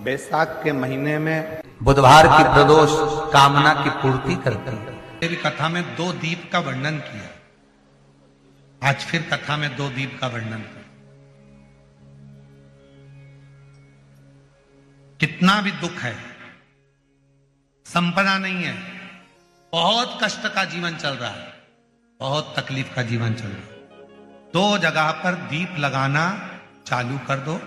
बैसाख के महीने में बुधवार की प्रदोष कामना की पूर्ति करती है। मेरी कथा में 2 दीप का वर्णन किया, आज फिर कथा में 2 दीप का वर्णन कर। कितना भी दुख है, संपदा नहीं है, बहुत कष्ट का जीवन चल रहा है, बहुत तकलीफ का जीवन चल रहा है, 2 जगह पर दीप लगाना चालू कर दो।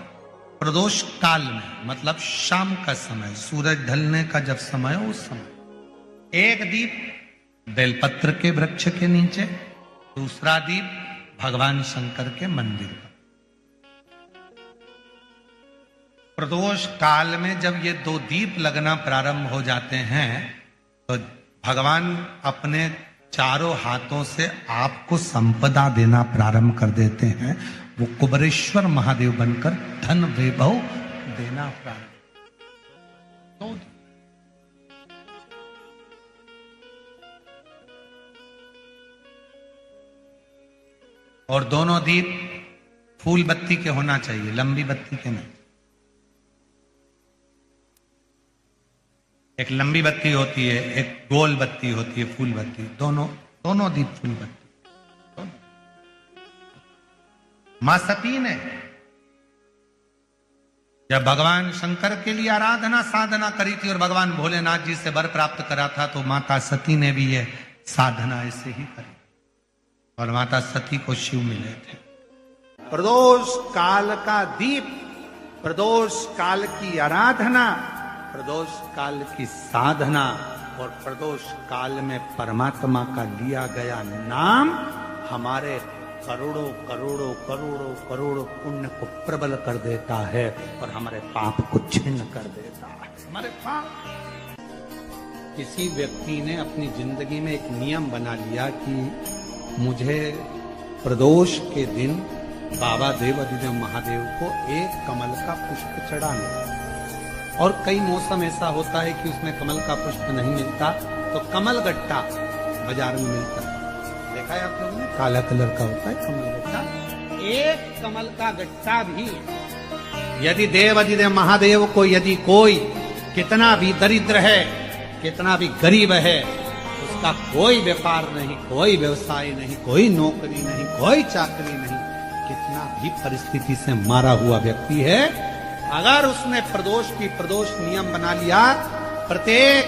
प्रदोष काल में मतलब शाम का समय, सूरज ढलने का जब समय हो उस समय 1 दीप बेलपत्र के वृक्ष के नीचे, दूसरा दीप भगवान शंकर के मंदिर पर। प्रदोष काल में जब ये 2 दीप लगना प्रारंभ हो जाते हैं तो भगवान अपने चारों हाथों से आपको संपदा देना प्रारंभ कर देते हैं। वो कुबरेश्वर महादेव बनकर धन वैभव देना प्रारंभ। और दोनों दीप फूल बत्ती के होना चाहिए, लंबी बत्ती के नहीं। एक लंबी बत्ती होती है, एक गोल बत्ती होती है, फूल बत्ती। दोनों दीप फूल बत्ती। मां सती ने जब भगवान शंकर के लिए आराधना साधना करी थी और भगवान भोलेनाथ जी से वर प्राप्त करा था, तो माता सती ने भी ये साधना ऐसे ही करी और माता सती को शिव मिले थे। प्रदोष काल का दीप, प्रदोष काल की आराधना, प्रदोष काल की साधना और प्रदोष काल में परमात्मा का लिया गया नाम हमारे करोड़ों करोड़ों करोड़ों करोड़ों पुण्य को प्रबल कर देता है और हमारे पाप को छिन्न कर देता है। हमारे पाप। किसी व्यक्ति ने अपनी जिंदगी में एक नियम बना लिया कि मुझे प्रदोष के दिन बाबा देवाधिदेव महादेव को एक कमल का पुष्प चढ़ाना। और कई मौसम ऐसा होता है कि उसमें कमल का पुष्प नहीं मिलता तो कमल गट्टा बाजार में मिलता है, देखा है आप लोगों ने, काला कलर का होता है कमल गट्टा। एक कमल का गट्टा भी यदि देवाधिदेव महादेव को, यदि कोई कितना भी दरिद्र है, कितना भी गरीब है, उसका कोई व्यापार नहीं, कोई व्यवसाय नहीं, कोई नौकरी नहीं, कोई चाकरी नहीं, कितना भी परिस्थिति से मारा हुआ व्यक्ति है, अगर उसने प्रदोष नियम बना लिया, प्रत्येक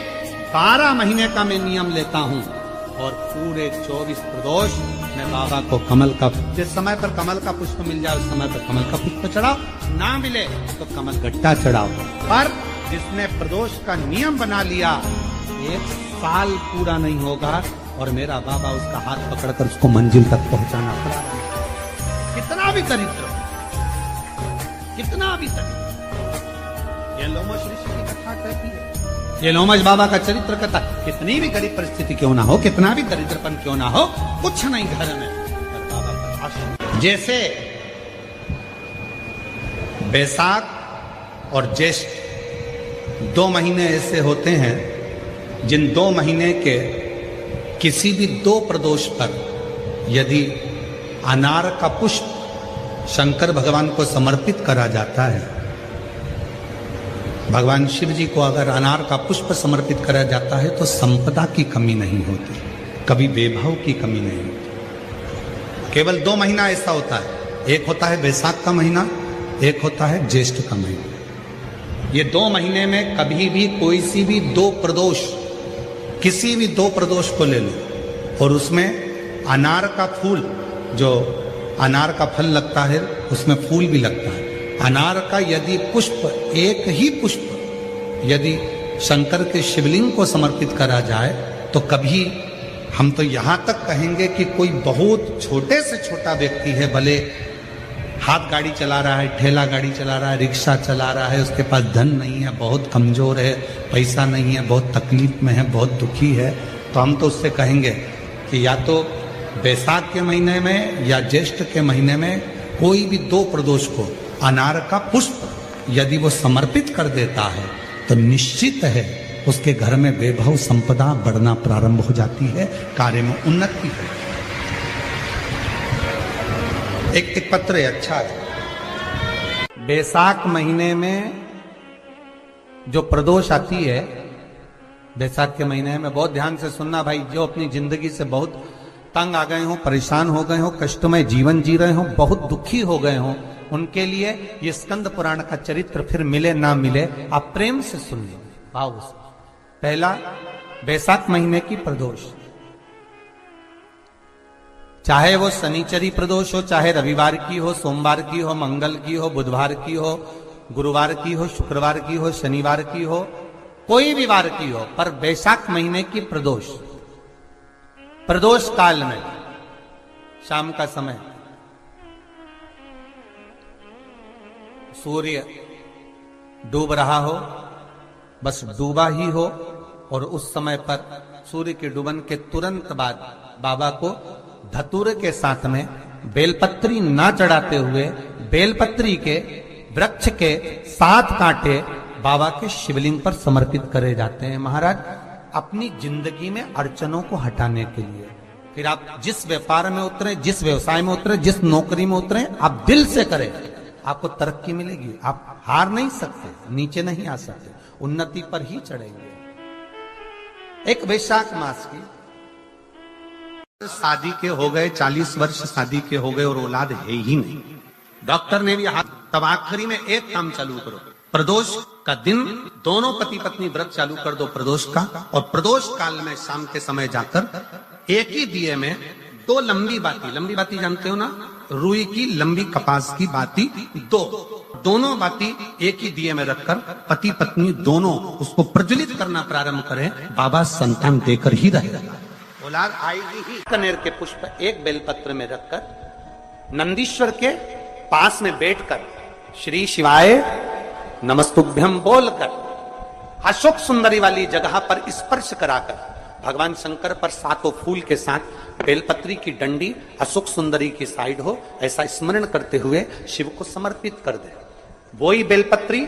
12 महीने का मैं नियम लेता हूं और पूरे 24 प्रदोष मैं बाबा को कमल का, जिस समय पर कमल का पुष्प मिल जाए उस समय पर कमल का पुष्प चढ़ाओ, ना मिले तो कमल गट्टा चढ़ाओ। पर जिसने प्रदोष का नियम बना लिया, 1 साल पूरा नहीं होगा और मेरा बाबा उसका हाथ पकड़कर उसको मंजिल तक पहुंचाना पड़ा। कितना भी दरिद्र, कितना भी दरिद्र। ये लोमश ऋषि की कथा कहती है, ये लोमश बाबा का चरित्र कथा, कितनी भी गरीब परिस्थिति क्यों ना हो, कितना भी दरिद्रपन क्यों ना हो, कुछ नहीं घर में, पर बाबा का आशीर्वाद। जैसे बैसाख और ज्येष्ठ 2 महीने ऐसे होते हैं जिन 2 महीने के किसी भी 2 प्रदोष पर यदि अनार का पुष्प शंकर भगवान को समर्पित करा जाता है, भगवान शिव जी को अगर अनार का पुष्प समर्पित करा जाता है तो संपदा की कमी नहीं होती, कभी वैभव की कमी नहीं होती। केवल 2 महीना ऐसा होता है, एक होता है बैसाख का महीना, एक होता है ज्येष्ठ का महीना। ये 2 महीने में कभी भी कोई सी भी 2 प्रदोष, किसी भी 2 प्रदोष को ले लो और उसमें अनार का फूल, जो अनार का फल लगता है उसमें फूल भी लगता है, अनार का यदि पुष्प, एक ही पुष्प यदि शंकर के शिवलिंग को समर्पित करा जाए तो कभी, हम तो यहां तक कहेंगे कि कोई बहुत छोटे से छोटा व्यक्ति है, भले हाथ गाड़ी चला रहा है, ठेला गाड़ी चला रहा है, रिक्शा चला रहा है, उसके पास धन नहीं है, बहुत कमजोर है, पैसा नहीं है, बहुत तकलीफ में है, बहुत दुखी है, तो हम तो उससे कहेंगे कि या तो बैसाख के महीने में या ज्येष्ठ के महीने में कोई भी 2 प्रदोष को अनार का पुष्प यदि वो समर्पित कर देता है तो निश्चित है उसके घर में वैभव संपदा बढ़ना प्रारंभ हो जाती है, कार्य में उन्नति है। एक पत्र है, अच्छा है। बैसाख महीने में जो प्रदोष आती है बैसाख के महीने में, बहुत ध्यान से सुनना भाई, जो अपनी जिंदगी से बहुत तंग आ गए हो, परेशान हो गए हो, कष्टमय जीवन जी रहे हो, बहुत दुखी हो गए हो, उनके लिए ये स्कंद पुराण का चरित्र फिर मिले ना मिले, आप प्रेम से सुन लो भाव से। पहला, बैसाख महीने की प्रदोष, चाहे वो शनिचरी प्रदोष हो, चाहे रविवार की हो, सोमवार की हो, मंगल की हो, बुधवार की हो, गुरुवार की हो, शुक्रवार की हो, शनिवार की हो, कोई भी वार की हो, पर बैसाख महीने की प्रदोष, प्रदोष काल में शाम का समय सूर्य डूब रहा हो, बस डूबा ही हो, और उस समय पर सूर्य के डूबन के तुरंत बाद बाबा को धतूरे के साथ में बेलपत्री ना चढ़ाते हुए बेलपत्री के वृक्ष के 7 कांटे बाबा के शिवलिंग पर समर्पित करे जाते हैं महाराज, अपनी जिंदगी में अड़चनों को हटाने के लिए। फिर आप जिस व्यापार में उतरे, जिस व्यवसाय में उतरे, जिस नौकरी में उतरे, आप दिल से करें, आपको तरक्की मिलेगी। आप हार नहीं सकते, नीचे नहीं आ सकते, उन्नति पर ही चढ़ेंगे। एक वैशाख मास की शादी के हो गए 40 वर्ष, शादी के हो गए और औलाद है ही नहीं, डॉक्टर ने भी तब आखिरी में एक काम चालू करो, प्रदोष का दिन दोनों पति पत्नी व्रत चालू कर दो प्रदोष का, और प्रदोष काल में शाम के समय जाकर एक ही दिए में 2 लंबी बाती जानते हो ना, रुई की लंबी कपास की बाती, दोनों बाती एक ही दिए में रखकर पति पत्नी दोनों उसको प्रज्वलित करना प्रारंभ करें, बाबा संतान देकर ही रहेगा, औलाद आएगी ही। कनेर के पुष्प एक बेलपत्र में रखकर नंदीश्वर के पास में बैठकर श्री शिवाय नमस्तुभ्यम बोलकर अशोक सुंदरी वाली जगह पर स्पर्श कराकर भगवान शंकर पर 7 फूल के साथ बेलपत्री की डंडी अशोक सुंदरी की साइड हो, ऐसा स्मरण करते हुए शिव को समर्पित कर दे। वही बेलपत्री